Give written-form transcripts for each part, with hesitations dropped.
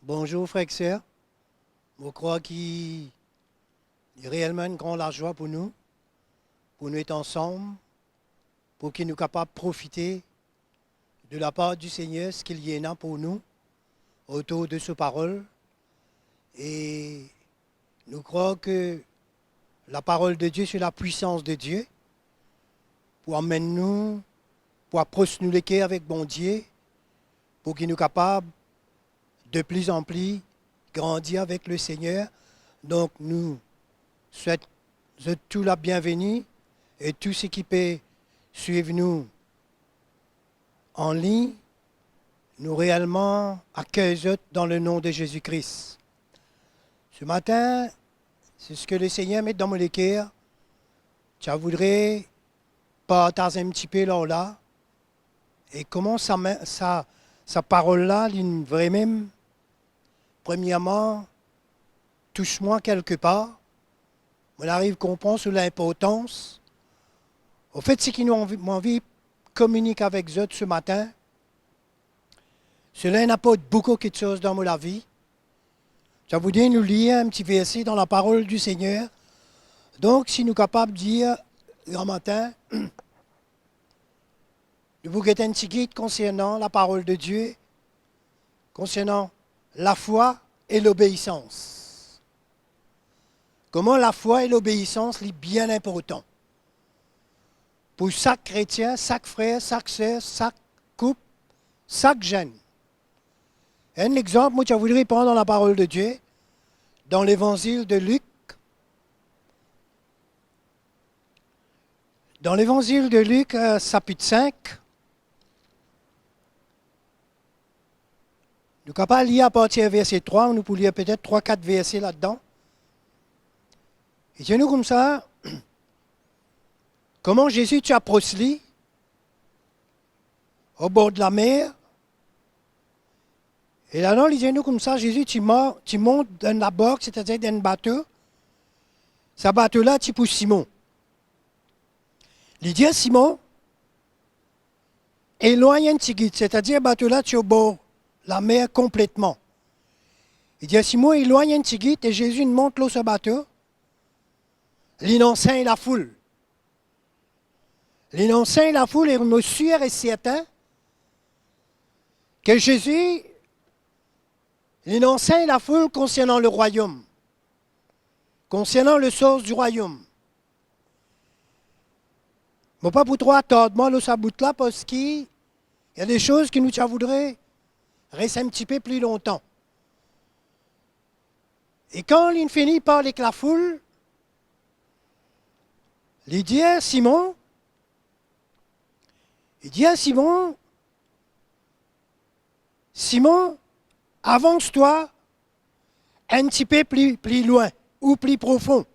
Bonjour frères et sœurs. Je crois qu'il est réellement une grande joie pour nous être ensemble, pour qu'il nous soient capables de profiter de la part du Seigneur, ce qu'il y en a pour nous, autour de ses paroles. Et nous croyons que la parole de Dieu, c'est la puissance de Dieu, pour amener nous, pour approcher nous les cœurs avec bon Dieu, pour qu'il nous soient capables de plus en plus grandir avec le Seigneur. Donc nous souhaitons tout la bienvenue et tout ce qui peut suivre nous en ligne, nous réellement accueillons dans le nom de Jésus-Christ. Ce matin, c'est ce que le Seigneur met dans mon cœur. Je voudrais partager un petit peu là et comment sa parole-là, vraiment, premièrement, touche-moi quelque part. On arrive à comprendre sur l'importance. Au fait, ce qui nous envie de communiquer avec eux ce matin, cela n'apporte beaucoup de choses dans ma vie. Je voudrais nous lire un petit verset dans la parole du Seigneur. Donc, si nous sommes capables de dire, grand matin, nous vous guettons un petit guide concernant la parole de Dieu, concernant la foi et l'obéissance. Comment la foi et l'obéissance sont bien importants. Pour chaque chrétien, chaque frère, chaque sœur, chaque couple, chaque jeune. Un exemple, moi, je voudrais prendre dans la parole de Dieu, dans l'évangile de Luc. Dans l'évangile de Luc, chapitre 5, nous ne pouvons pas lire à partir du verset 3, nous pouvons lire peut-être 3-4 versets là-dedans. Et c'est nous comme ça, comment Jésus tu approches lui, au bord de la mer. Et là-dedans, il dit nous comme ça, Jésus, tu montes dans la barque, c'est-à-dire dans un bateau. Ce bateau-là, tu pousses Simon. Il dit à Simon, éloigne un petit guide, c'est-à-dire le bateau-là, tu es au bord de la mer complètement. Il dit à Simon, éloigne un petit guide, et Jésus monte l'eau sur le bateau. L'innocent et la foule. L'innocent et la foule, est sûr et certain que Jésus, l'innocent et la foule concernant le royaume, concernant le sort du royaume. Je ne vais pas pour toi attendre, là, ça bout là, parce qu'il y a des choses que nous voudraient rester un petit peu plus longtemps. Et quand il finit par avec la foule, il dit à Simon, Simon, avance-toi un petit peu plus loin ou plus profond.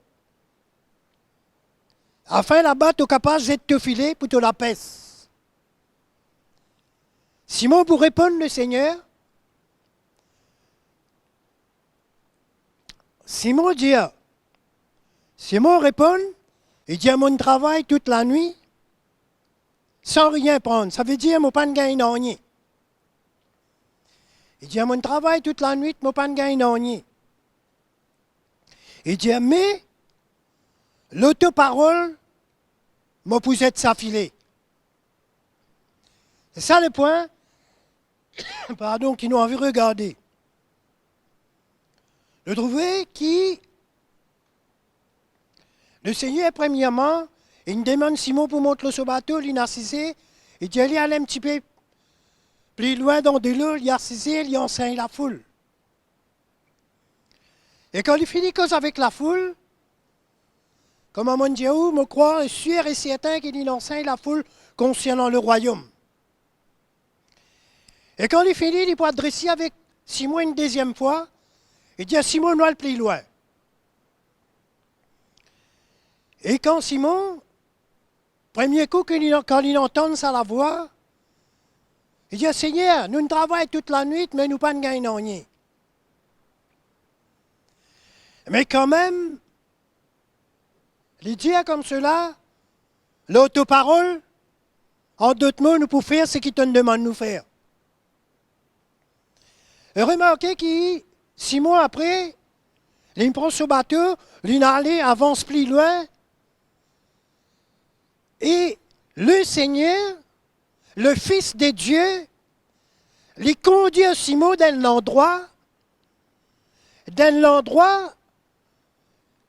Afin là-bas, tu es capable de te filer pour te la pèse. Simon, pour répondre le Seigneur, Simon répond, il dit à mon travail toute la nuit, sans rien prendre. Ça veut dire, je n'ai pas de gain rien. Il dit à mon travail toute la nuit, je n'ai pas de gain rien. Il dit, mais l'autoparole m'a poussé de s'affiler. C'est ça le point, pardon, qui nous a envie de regarder. De trouver qui, le Seigneur, premièrement, il demande Simon pour monter ce bateau, il a assisé, il dit, allez un petit peu plus loin dans de l'eau, il a assisé, il enseigne la foule. Et quand il finit cause avec la foule, comme à mon Dieu, je crois sûr et certain qu'il enseigne la foule concernant le royaume. Et quand il finit, il peut adresser avec Simon une deuxième fois, il dit à Simon, nous allons plus loin. Et quand Simon, premier coup, quand il entend ça la voix, il dit, Seigneur, nous travaillons toute la nuit, mais nous pas de gain rien. Mais quand même, il dit comme cela, l'autoparole, en d'autres mots, nous pouvons faire ce qu'il te demande de nous faire. Remarquez que 6 mois après, il prend ce bateau, il avance plus loin. Et le Seigneur, le Fils de Dieu, les conduit à Simon dans l'endroit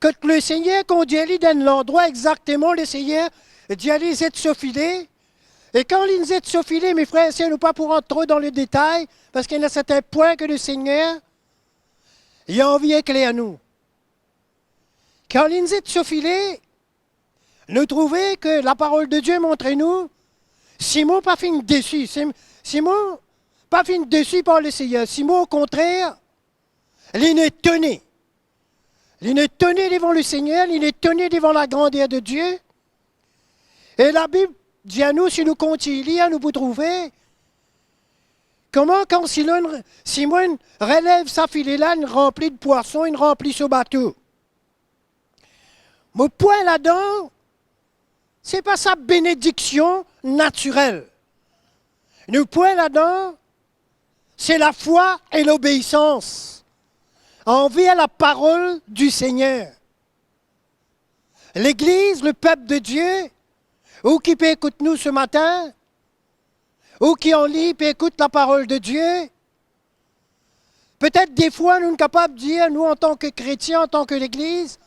que le Seigneur conduit dans l'endroit exactement, le Seigneur dit allez êtes saufilés. Et quand ils êtes saufilés, mes frères et sœurs, nous pas pour rentrer trop dans le détail, parce qu'il y a certains points que le Seigneur il a envie d'éclairer à nous. Quand ils êtes saufilés, nous trouvons que la parole de Dieu montre nous, Simon pas fini dessus. Simon pas fini dessus par le Seigneur. Simon, au contraire, il est étonné. Il est étonné devant le Seigneur, il est étonné devant la grandeur de Dieu. Et la Bible dit à nous, si nous continuons à lire, nous pouvons trouver comment quand Simon relève sa filet-là, il remplit de poissons, il remplit ce bateau. Mon point là-dedans, ce n'est pas sa bénédiction naturelle. Le point là-dedans, c'est la foi et l'obéissance envers la parole du Seigneur. L'Église, le peuple de Dieu, ou qui peut écouter nous ce matin, ou qui en lit et écoute la parole de Dieu, peut-être des fois nous sommes capables de dire, nous en tant que chrétiens, en tant que l'Église,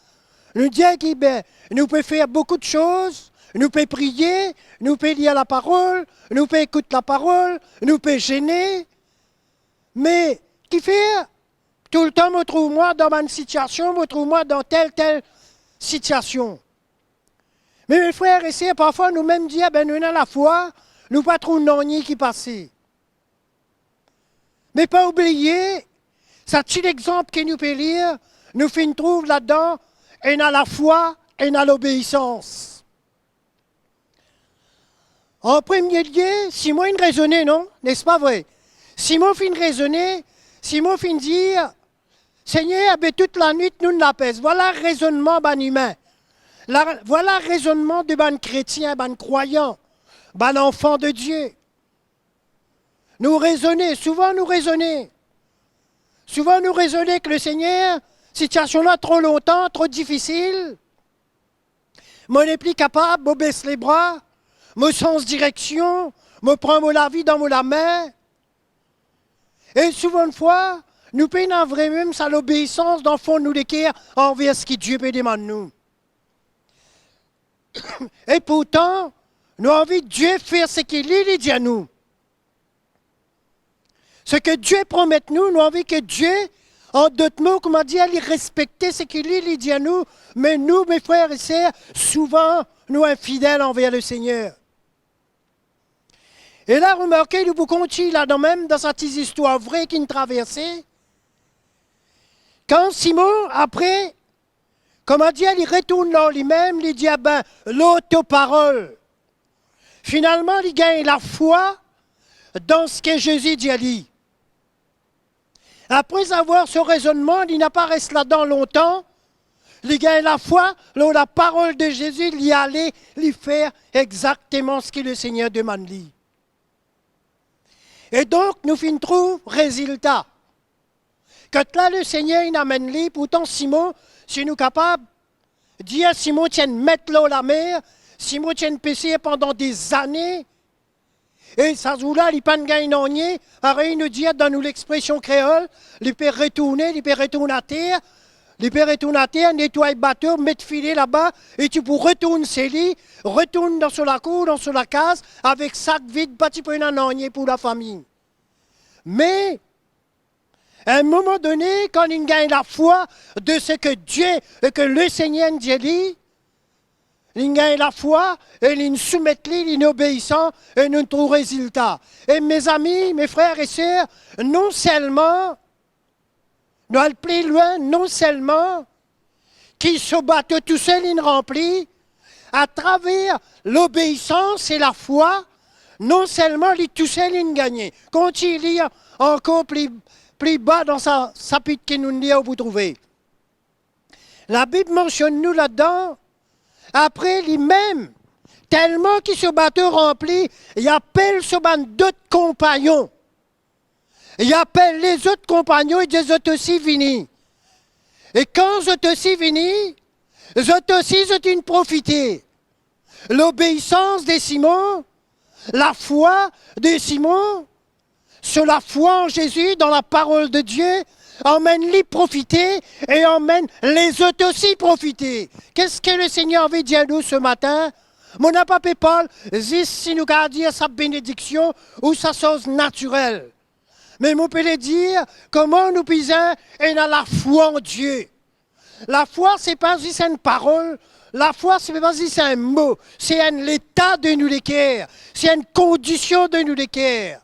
nous dire que nous pouvons faire beaucoup de choses, nous pouvons prier, nous pouvons lire la parole, nous pouvons écouter la parole, nous pouvons gêner, mais qui fait tout le temps, me trouve-moi dans ma situation, me trouve-moi dans telle situation. Mais mes frères et sœurs, parfois nous-mêmes disons, nous avons la foi, nous pas trop de qui passent. Mais pas oublier, ça petit exemple que nous pouvons lire, nous trouve là-dedans, et dans la foi et dans l'obéissance. En premier lieu, Simon il raisonnait, non? N'est-ce pas vrai? Simon fin raisonner, Simon fin dire, Seigneur, toute la nuit nous la pèse. Voilà le raisonnement ban humain. Voilà le raisonnement de ban chrétien, ban croyant, ban enfant de Dieu. Nous raisonner, souvent nous raisonner. Souvent nous raisonner que le Seigneur, situation-là trop longtemps, trop difficile, moi n'est plus capable, me baisse les bras, me sens direction, me prend la vie dans la main. Et souvent une fois, nous payons vraiment même ça l'obéissance dans le fond de nous l'équerre envers ce que Dieu peut demander nous. Et pourtant, nous avons envie de Dieu faire ce qu'il dit à nous. Ce que Dieu promet nous, nous avons envie que Dieu, en d'autres mots, comme on dit, allait respecter ce qu'il dit à nous. Mais nous, mes frères et sœurs, souvent, nous infidèles envers le Seigneur. Et là, remarquez, nous pouvons continuer là-dedans même, dans cette histoire vraie qui nous traversait. Quand Simon, après, comme on dit, il retourne là lui-même, il dit, l'autoparole. Finalement, il gagne la foi dans ce que Jésus dit à lui. Après avoir ce raisonnement, il n'a pas resté là-dedans longtemps. Il gagne la foi, la parole de Jésus, il y allait lui faire exactement ce que le Seigneur demande lui. Et donc, nous trouvons résultat. Quand là, le Seigneur, il amène lui, pourtant Simon, si nous capables de dire Simon, tiens, mettre l'eau la mer, Simon, tiens, péché pendant des années, et ça joue là, il pas de gain non-nier, alors il nous dit, dans nous l'expression créole, il peut retourner à terre, nettoyer le bateau, mettre filet là-bas, et tu peux retourner ses lits, retourne dans la cour, dans la case, avec sac vide, pas petit peu non-nier pour la famille. Mais, à un moment donné, quand il gagne la foi de ce que Dieu, que le Seigneur dit, il gagne la foi, et il soumet, il obéissant, et nous trouvons résultat. Et mes amis, mes frères et sœurs, non seulement, nous allons plus loin, non seulement, qu'il se batte tout seul, il remplit, à travers l'obéissance et la foi, non seulement il tout seul, il gagne. Quand il lit encore plus bas dans sa chapitre qui nous dit où vous trouvez. La Bible mentionne nous là-dedans, après lui-même, tellement qu'il se bateau rempli, il appelle ce bande d'autres compagnons. Il appelle les autres compagnons et dit, eux aussi venus. Et quand eux aussi venus, eux aussi ont une profité. L'obéissance de Simon, la foi de Simon, sur la foi en Jésus, dans la parole de Dieu, emmène les profiter et emmène les autres aussi profiter. Qu'est-ce que le Seigneur veut dire à nous ce matin? Mon pape Paul, si nous gardons sa bénédiction ou sa chose naturelle. Mais on peut le dire, comment nous puisons et dans la foi en Dieu. La foi, c'est pas juste une parole. La foi, c'est pas juste un mot. C'est un état de nous l'équerre. C'est une condition de nous l'équerre.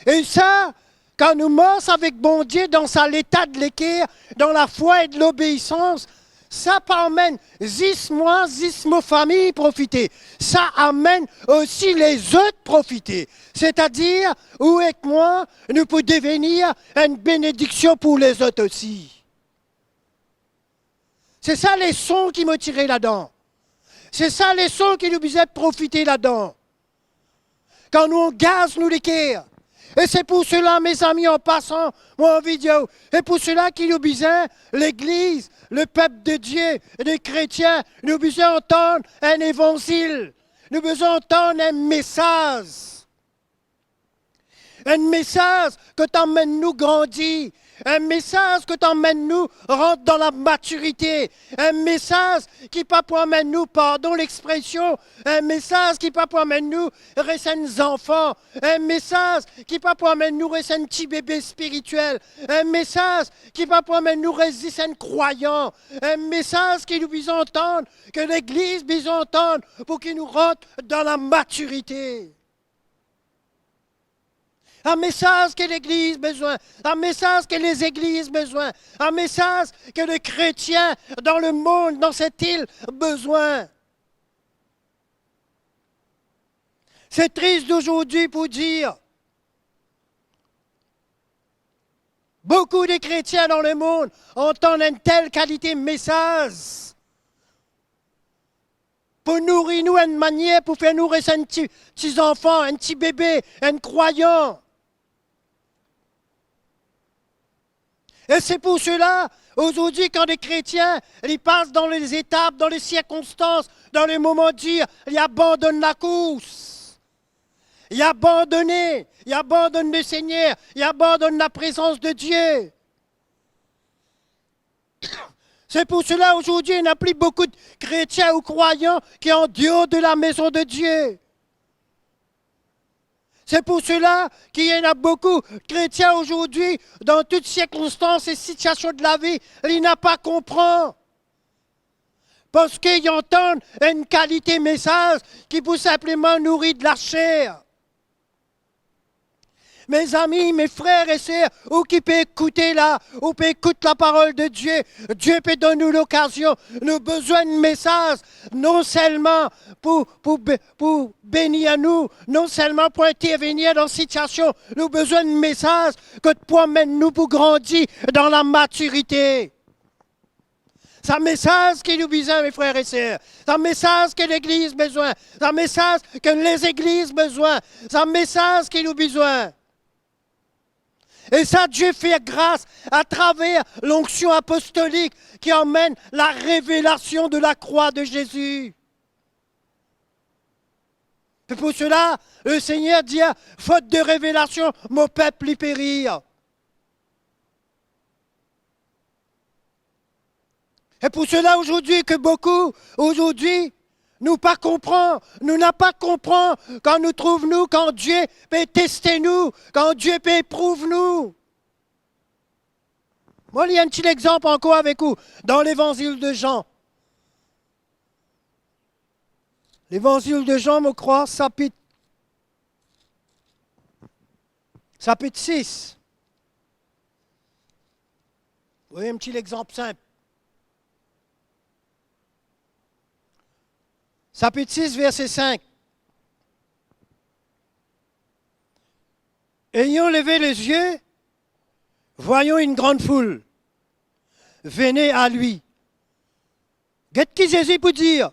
Et ça, quand nous marchons avec bon Dieu dans l'état de l'équerre, dans la foi et de l'obéissance, ça amène 10 mois, 10 mots famille profiter. Ça amène aussi les autres profiter. C'est-à-dire, où avec moi, nous pouvons devenir une bénédiction pour les autres aussi. C'est ça les sons qui m'ont tiré là-dedans. C'est ça les sons qui nous faisaient profiter là-dedans. Quand nous on gaze, nous l'équerre. Et c'est pour cela, mes amis, en passant, moi en vidéo, et pour cela qu'il nous besoin, l'Église, le peuple de Dieu, les chrétiens, nous besoin entendre un évangile, nous besoin entendre un message. Un message que t'emmène nous grandir. Un message que t'emmène nous rentre dans la maturité. Un message qui pas pour amener nous, pardon l'expression, un message qui pas pour amener nous rester des enfants. Un message qui pas pour amener nous rester un petit bébé spirituel. Un message qui pas pour amener nous rester un croyant. Un message qui nous besoin entendre, que l'Église besoin entendre pour qu'il nous rentre dans la maturité. Un message que l'Église a besoin, un message que les églises ont besoin, un message que les chrétiens dans le monde, dans cette île, ont besoin. C'est triste d'aujourd'hui pour dire, beaucoup de chrétiens dans le monde entendent une telle qualité de message pour nourrir nous une manière, pour faire nourrir un petit enfant, un petit bébé, un croyant. Et c'est pour cela, aujourd'hui, quand les chrétiens, ils passent dans les étapes, dans les circonstances, dans les moments durs, ils abandonnent la course. Ils abandonnent le Seigneur, ils abandonnent la présence de Dieu. C'est pour cela, aujourd'hui, il n'y a plus beaucoup de chrétiens ou croyants qui sont en dehors de la maison de Dieu. C'est pour cela qu'il y en a beaucoup de chrétiens aujourd'hui, dans toutes circonstances et situations de la vie, ils n'ont pas compris. Parce qu'ils entendent une qualité message qui peut simplement nourrir de la chair. Mes amis, mes frères et sœurs, ou qui peut écouter là, ou peut écouter la parole de Dieu, Dieu peut donner nous l'occasion, nous avons besoin de messages, non seulement pour bénir nous, non seulement pour intervenir dans la situation, nous avons besoin de messages que pour amener nous pour grandir dans la maturité. C'est un message qui nous besoin, mes frères et sœurs. C'est un message que l'Église a besoin. C'est un message que les églises ont besoin. C'est un message qui nous besoin. Et ça, Dieu fait grâce à travers l'onction apostolique qui emmène la révélation de la croix de Jésus. Et pour cela, le Seigneur dit, faute de révélation, mon peuple y périr. Et pour cela, aujourd'hui, que beaucoup, aujourd'hui, nous pas comprend, nous n'a pas compris quand nous trouvons nous, quand Dieu peut tester nous, quand Dieu peut éprouver nous. Moi, il y a un petit exemple encore avec vous, dans l'évangile de Jean. L'évangile de Jean, je crois, chapitre 6. Vous voyez un petit exemple simple. Chapitre 6, verset 5. Ayant levé les yeux, voyons une grande foule. Venez à lui. Qu'est-ce que Jésus peut dire?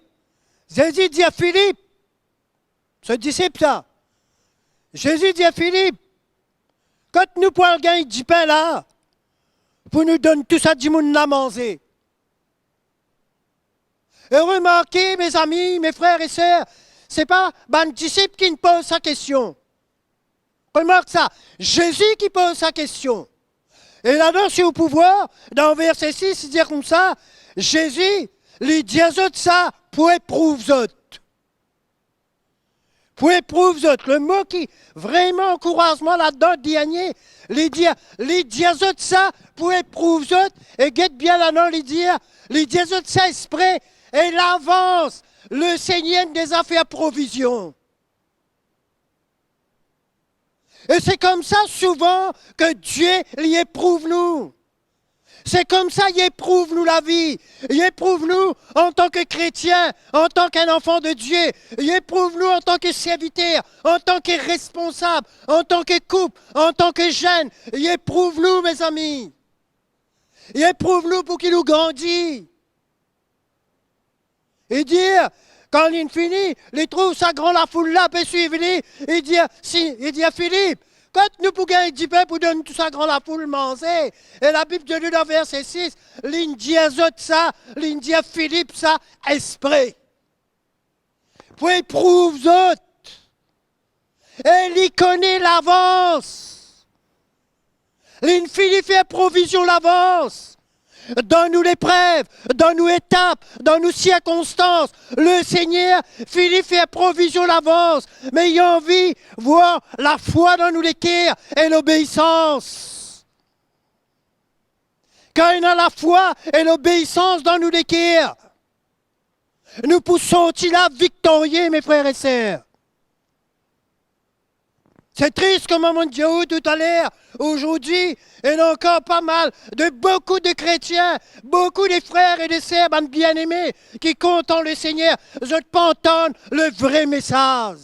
Jésus dit à Philippe, ce disciple là, Jésus dit à Philippe, quand nous pouvons gagner du pain là, pour nous donner tout ça du monde à manger. Et remarquez, mes amis, mes frères et sœurs, ce n'est pas un disciple qui nous pose sa question. Remarque ça, Jésus qui pose sa question. Et là-dedans, c'est au pouvoir, dans verset 6, il dit comme ça, Jésus, lui dit à eux ça, pour éprouver eux. Pour éprouver eux. Le mot qui vraiment encouragement là-dedans, dernier, lui dit à eux ça, pour éprouver eux, et guette bien là-dedans, lui dit à eux ça, esprit, et l'avance, le Seigneur des affaires provision. Et c'est comme ça souvent que Dieu l'y éprouve nous. C'est comme ça qu'il éprouve nous la vie. Il éprouve nous en tant que chrétien, en tant qu'un enfant de Dieu. Il éprouve nous en tant que serviteur, en tant que responsable, en tant que couple, en tant que jeune. Il éprouve nous, mes amis. Il éprouve nous pour qu'il nous grandisse. Et dire, quand il finit, il trouve sa grande la foule là, peut suivre lui. Il dit à Philippe, quand nous pouvons gagner du pain pour donner tout ça grand la foule manger. Et la Bible de nous dans verset 6, il dit à eux ça, il dit à Philippe ça, esprit. Pour éprouver autres. Et il connaît l'avance. Philippe fait provision l'avance. Dans nos épreuves, dans nos étapes, dans nos circonstances, le Seigneur, Philippe fait provision l'avance, mais il a envie de voir la foi dans nous les cœurs et l'obéissance. Quand il a la foi et l'obéissance dans nous les cœurs, nous poussons-ils là victorieux, mes frères et sœurs. C'est triste comme on dit tout à l'heure. Aujourd'hui, il y a encore pas mal de beaucoup de chrétiens, beaucoup de frères et de sœurs bien-aimés qui comptent en le Seigneur. Je ne peux pas entendre le vrai message.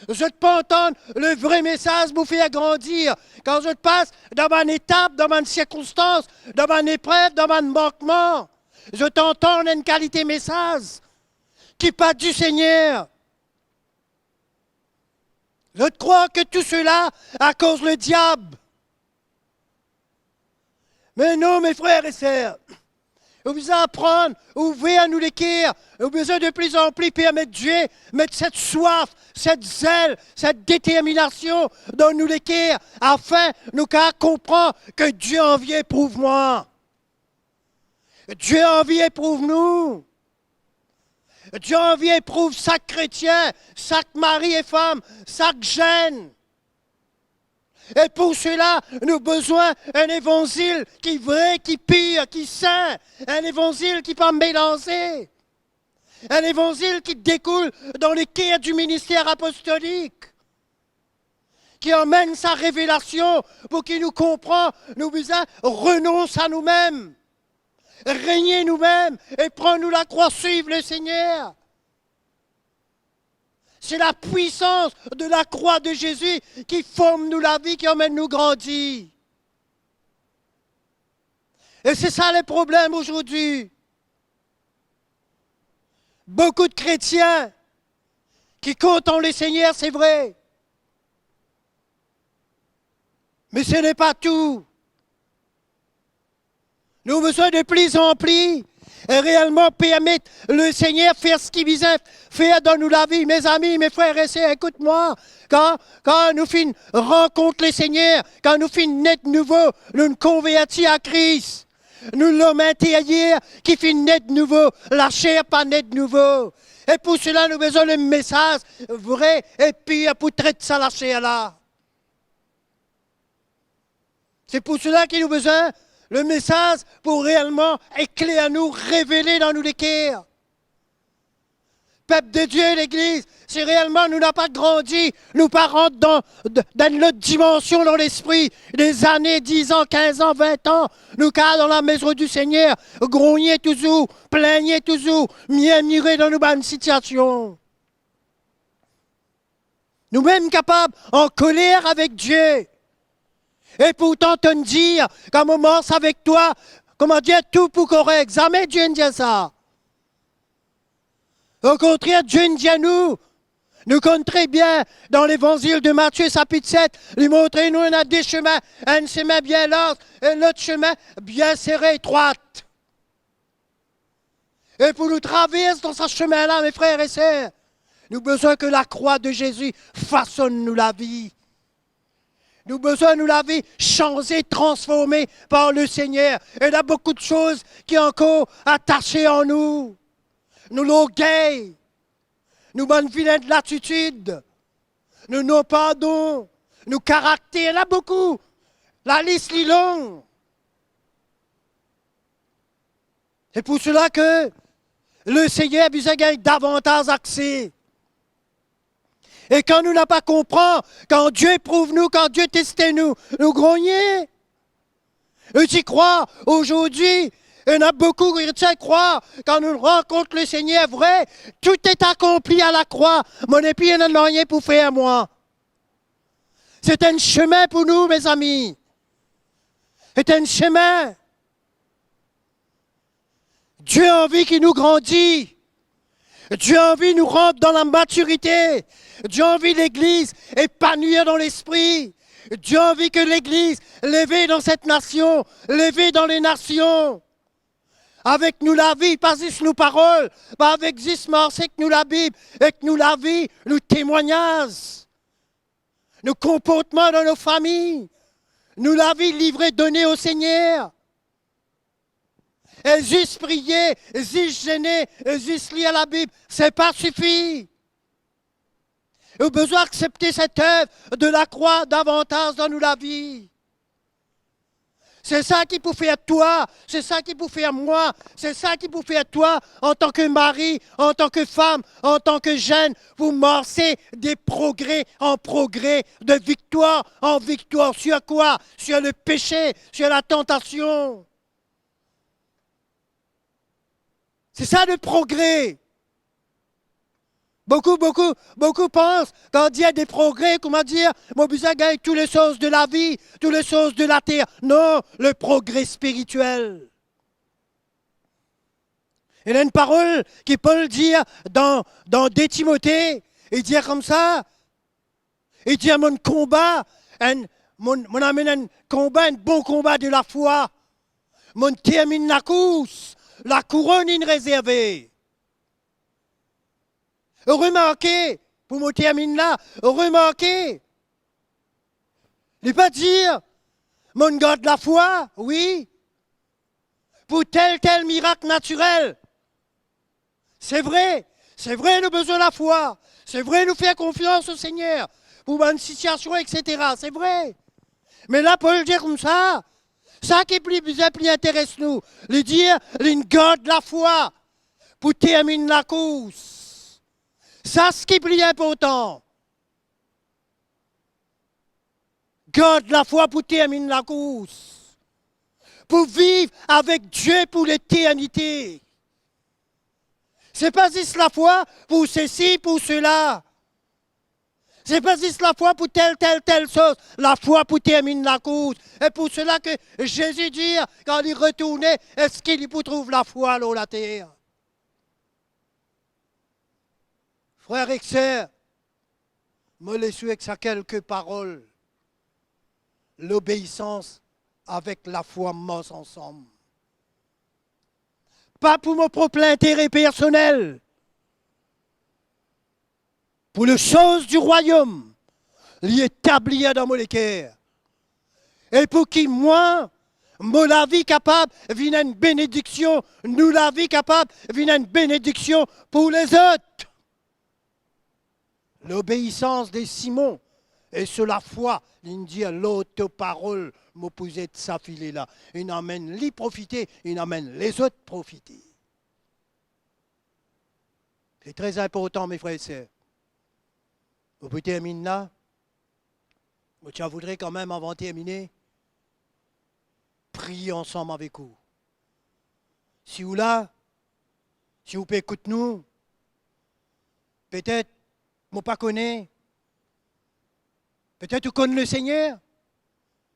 Je ne peux pas entendre le vrai message vous faire grandir. Quand je passe dans une étape, dans une circonstance, dans une épreuve, dans un manquement, je t'entends une qualité message qui part du Seigneur. Je crois que tout cela à cause du diable. Mais non, mes frères et sœurs, vous besoin d'apprendre, ouvrir à nous les cœurs, vous besoin de plus en plus permettre Dieu, mettre cette soif, cette zèle, cette détermination dans nous les cœurs, afin nous comprendre que Dieu en vient éprouve-moi. Dieu en vient éprouve-nous. Dieu en vient éprouve chaque chrétien, chaque mari et femme, chaque jeune. Et pour cela, nous avons besoin d'un évangile qui est vrai, qui est pur, qui est saint. Un évangile qui ne peut pas mélanger. Un évangile qui découle dans le cœur du ministère apostolique. Qui emmène sa révélation pour qu'il nous comprenne. Nous besoin renoncer à nous-mêmes. Régner nous-mêmes et prendre-nous la croix, suivre le Seigneur. C'est la puissance de la croix de Jésus qui forme nous la vie, qui emmène nous grandir. Et c'est ça le problème aujourd'hui. Beaucoup de chrétiens qui comptent en le Seigneur, c'est vrai. Mais ce n'est pas tout. Nous avons besoin de plus en plus et réellement permettre le Seigneur faire ce qu'il visait faire dans nous la vie. Mes amis, mes frères et sœurs, écoute-moi. Quand nous finissons rencontre le Seigneur, quand nous finissons naître nouveau, nous nous convertis à Christ. Nous l'homme intérieur qui finit naître nouveau, la chair pas naître nouveau. Et pour cela, nous avons besoin de message vrai et puis pour traiter ça la chair là. C'est pour cela qu'il nous a besoin le message pour réellement éclairer à nous, révéler dans nous les cœurs. Peuple de Dieu, l'Église, si réellement nous n'avons pas grandi, nous pas rentré dans notre dimension dans l'esprit, des années, 10 ans, 15 ans, 20 ans, nous car dans la maison du Seigneur, grogner toujours, plaigner toujours, murmurer dans nos bonnes situations. Nous-mêmes capables, en colère avec Dieu. Et pourtant, te dire qu'à un moment, c'est avec toi, comment dire, tout pour correct. Jamais Dieu ne dit ça. Au contraire, Dieu ne dit à nous, Nous connaissons très bien dans l'évangile de Matthieu, chapitre 7, lui montrer, nous, on a des chemins, un chemin bien large et l'autre chemin bien serré, étroite. Et pour nous traverser dans ce chemin-là, mes frères et sœurs, nous avons besoin que la croix de Jésus façonne nous la vie. Nous avons besoin de nous la vie changée, transformée par le Seigneur. Et il y a beaucoup de choses qui sont encore attachées en nous. Nous l'orgueil, nous bonne vilaine de l'attitude, nous nos pardons, nous caractères, il y en a beaucoup. La liste est longue. C'est pour cela que le Seigneur a besoin de davantage accès. Et quand nous n'avons pas compris, quand Dieu éprouve nous, quand Dieu teste nous, nous grognons. Et tu crois, aujourd'hui, il y en a beaucoup qui croient, quand nous rencontrons le Seigneur vrai, tout est accompli à la croix. Mon épi, il n'y a rien pour faire moi. C'est un chemin pour nous, mes amis. C'est un chemin. Dieu a envie qu'il nous grandisse. Dieu a envie de nous rendre dans la maturité. Dieu a envie de l'Église épanouie dans l'esprit. Dieu a envie que l'Église, levée dans cette nation, levée dans les nations, avec nous la vie, pas juste nos paroles, pas avec juste c'est que nous la Bible, et que nous la vie, nous témoignages, nos comportements dans nos familles, nous la vie livrée, donnée au Seigneur. Et juste prier, juste gêner, juste lire la Bible, c'est pas suffit. Nous avons besoin d'accepter cette œuvre de la croix davantage dans nous la vie. C'est ça qui peut faire toi, c'est ça qui peut faire moi, c'est ça qui peut faire toi en tant que mari, en tant que femme, en tant que jeune. Vous marchez des progrès en progrès, de victoire en victoire. Sur quoi? Sur le péché, sur la tentation. C'est ça le progrès. Beaucoup pensent, quand il y a des progrès, comment dire, mon besoin de gagner toutes les choses de la vie, toutes les choses de la terre. Non, le progrès spirituel. Il y a une parole qui peut le dire dans 2 Timothée, il dit comme ça, il dit mon combat, mon amène un combat, un bon combat de la foi, mon termine la course, la couronne est réservée. Remarquez, pour me terminer là, remarquez, ne pas dire, mon garde la foi, oui, pour tel miracle naturel. C'est vrai, nous avons besoin de la foi, c'est vrai, nous faire confiance au Seigneur, pour une situation, etc., c'est vrai. Mais là, Paul dit comme ça qui plus intéresse nous, lui dire, une garde la foi, pour terminer la course. Ça, ce qui est plus important. Garde la foi pour terminer la course. Pour vivre avec Dieu pour l'éternité. C'est pas juste la foi pour ceci, pour cela. C'est pas juste la foi pour telle chose. La foi pour terminer la course. Et pour cela que Jésus dit, quand il retournait, est-ce qu'il peut trouver la foi sur la terre? Frères et sœurs, me laissez avec ça quelques paroles. L'obéissance avec la foi marche ensemble. Pas pour mon propre intérêt personnel, pour les choses du royaume, l'y établir dans mon cœur. Et pour qui, moi, la vie capable, vient une bénédiction, nous la vie capable, vient une bénédiction pour les autres. L'obéissance de Simon et sur la foi, il dit l'autre parole m'opposait de sa filée là. Il emmène les profiter, il emmène les autres profiter. C'est très important, mes frères et sœurs. Vous pouvez terminer là. Je voudrais quand même, avant de terminer, prier ensemble avec vous. Si vous là, si vous pouvez écouter nous, peut-être moi pas connaît. Peut-être vous connaissez le Seigneur.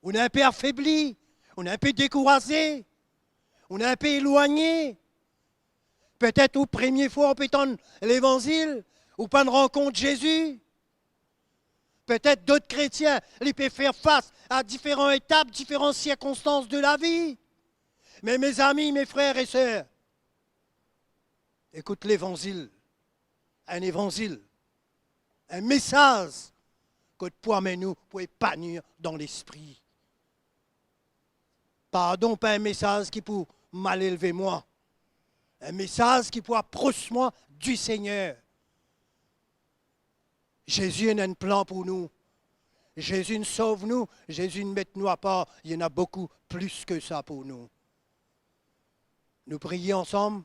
On est un peu affaibli. On est un peu découragé. On est un peu éloigné. Peut-être aux premières fois, on peut entendre l'évangile. ou pas de rencontre Jésus. Peut-être d'autres chrétiens, ils peuvent faire face à différentes étapes, différentes circonstances de la vie. Mais mes amis, mes frères et sœurs, écoute l'évangile, un message que toi mais nous pour épanouir dans l'esprit. Pardon, pas un message qui pour mal élever moi, un message qui pour approcher moi du Seigneur. Jésus a un plan pour nous. Jésus nous sauve nous. Jésus ne met nous à part. Il y en a beaucoup plus que ça pour nous. Nous prions ensemble.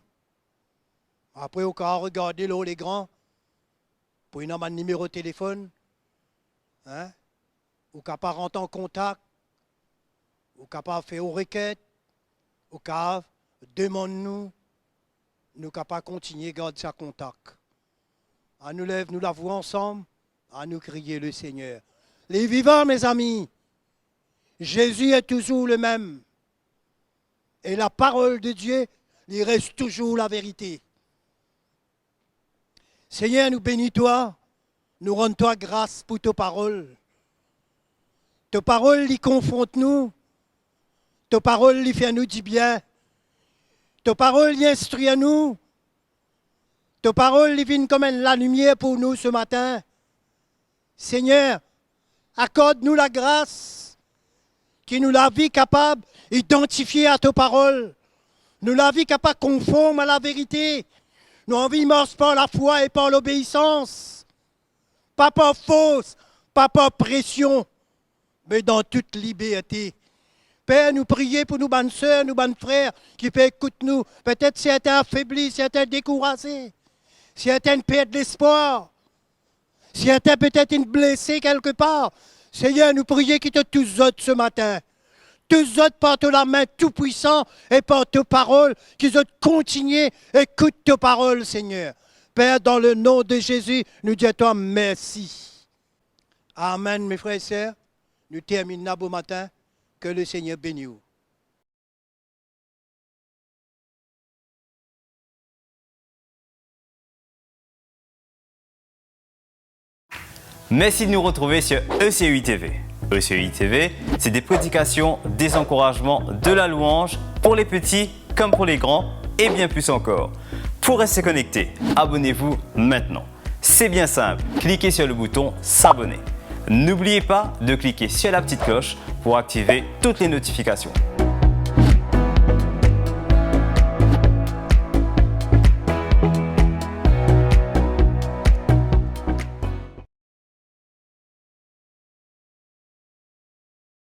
Après, au cas regarder là les grands. Pour une un numéro de téléphone. Hein? Ou capable rentrer en contact. Ou capable faire aux requêtes. Ou capable demande-nous. Nous capable continuer à garder ça contact. À nous lève, nous l'avouons ensemble, à nous crier le Seigneur. Les vivants, mes amis, Jésus est toujours le même. Et la parole de Dieu, il reste toujours la vérité. Seigneur, nous bénis-toi, nous rendons-toi grâce pour tes paroles. Tes paroles, les confrontent-nous. Tes paroles, les font nous du bien. Tes paroles, les instruisent nous. Tes paroles viennent comme la lumière pour nous ce matin. Seigneur, accorde-nous la grâce qui nous la vie capable d'identifier à tes paroles. Nous la vie capable conforme à la vérité. Nous envie marche par la foi et par l'obéissance. Pas par fausse, pas par pression, mais dans toute liberté. Père, nous prions pour nous, bonnes sœurs, nous, bonnes frères, qui peuvent écouter nous. Peut-être certains affaiblis, certains découragés. Certains perdent l'espoir. Certains peut-être une blessée quelque part. Seigneur, nous prions qu'ils te tous autres ce matin. Tous autres par la main tout puissant et par tes paroles, qu'ils autres continuent, écoute tes paroles, Seigneur. Père, dans le nom de Jésus, nous disons à toi merci. Amen, mes frères et sœurs. Nous terminons beau matin. Que le Seigneur bénisse. Merci de nous retrouver sur ECUI TV. ECUI TV, c'est des prédications, des encouragements, de la louange pour les petits comme pour les grands et bien plus encore. Pour rester connecté, abonnez-vous maintenant. C'est bien simple, cliquez sur le bouton s'abonner. N'oubliez pas de cliquer sur la petite cloche pour activer toutes les notifications.